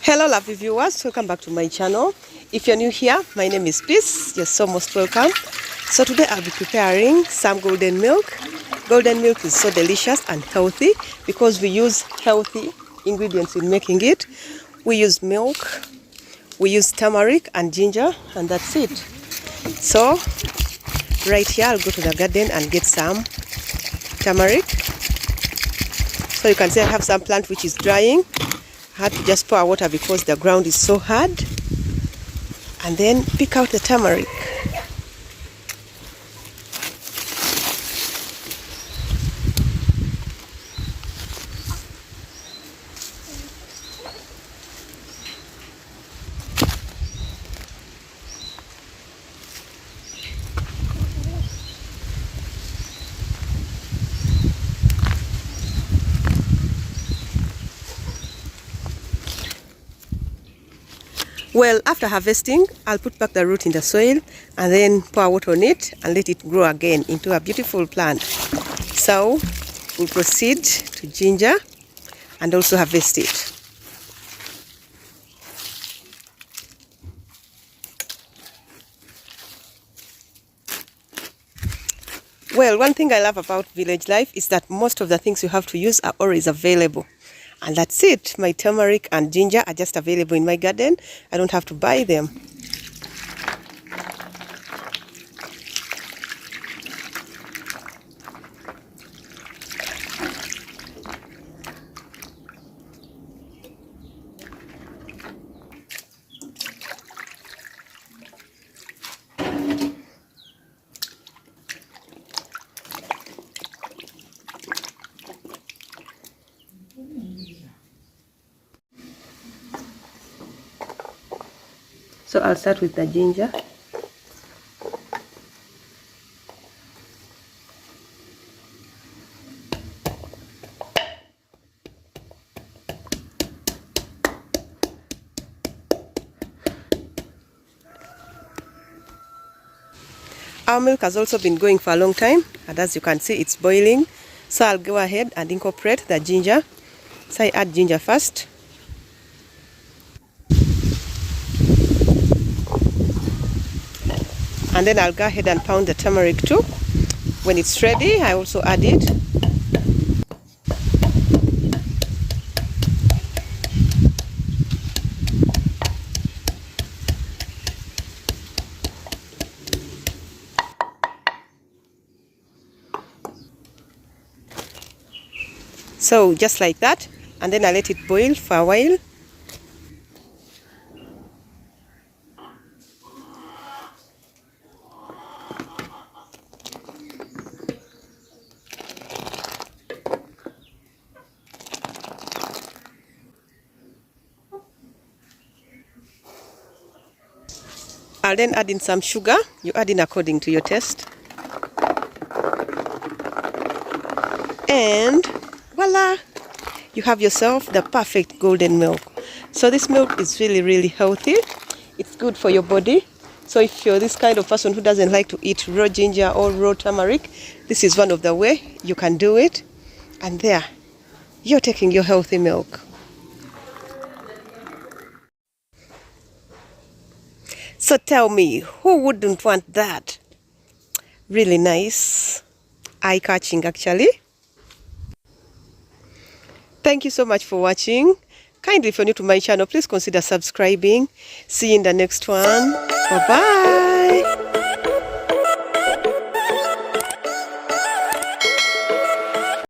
Hello lovely viewers, welcome back to my channel. If you're new here, my name is Peace. You're so most welcome. So today I'll be preparing some golden milk. Golden milk is so delicious and healthy because we use healthy ingredients in making it. We use milk, we use turmeric and ginger, and that's it. So right here I'll go to the garden and get some turmeric. So you can see I have some plant which is drying. I had to just pour water because the ground is so hard, and then pick out the turmeric. Well, after harvesting, I'll put back the root in the soil and then pour water on it and let it grow again into a beautiful plant. So we'll proceed to ginger and also harvest it. Well, one thing I love about village life is that most of the things you have to use are always available. And that's it. My turmeric and ginger are just available in my garden. I don't have to buy them. So I'll start with the ginger. Our milk has also been going for a long time, and as you can see it's boiling. So I'll go ahead and incorporate the ginger. So I add ginger first. And then I'll go ahead and pound the turmeric too. When it's ready, I also add it. So just like that, and then I let it boil for a while. I'll then add in some sugar. You add in according to your taste. And voila! You have yourself the perfect golden milk. So this milk is really healthy. It's good for your body. So if you're this kind of person who doesn't like to eat raw ginger or raw turmeric, this is one of the way you can do it. And there, you're taking your healthy milk. So tell me, who wouldn't want that? Really nice. Eye-catching actually. Thank you so much for watching. Kindly, if you're new to my channel, please consider subscribing. See you in the next one. Bye-bye.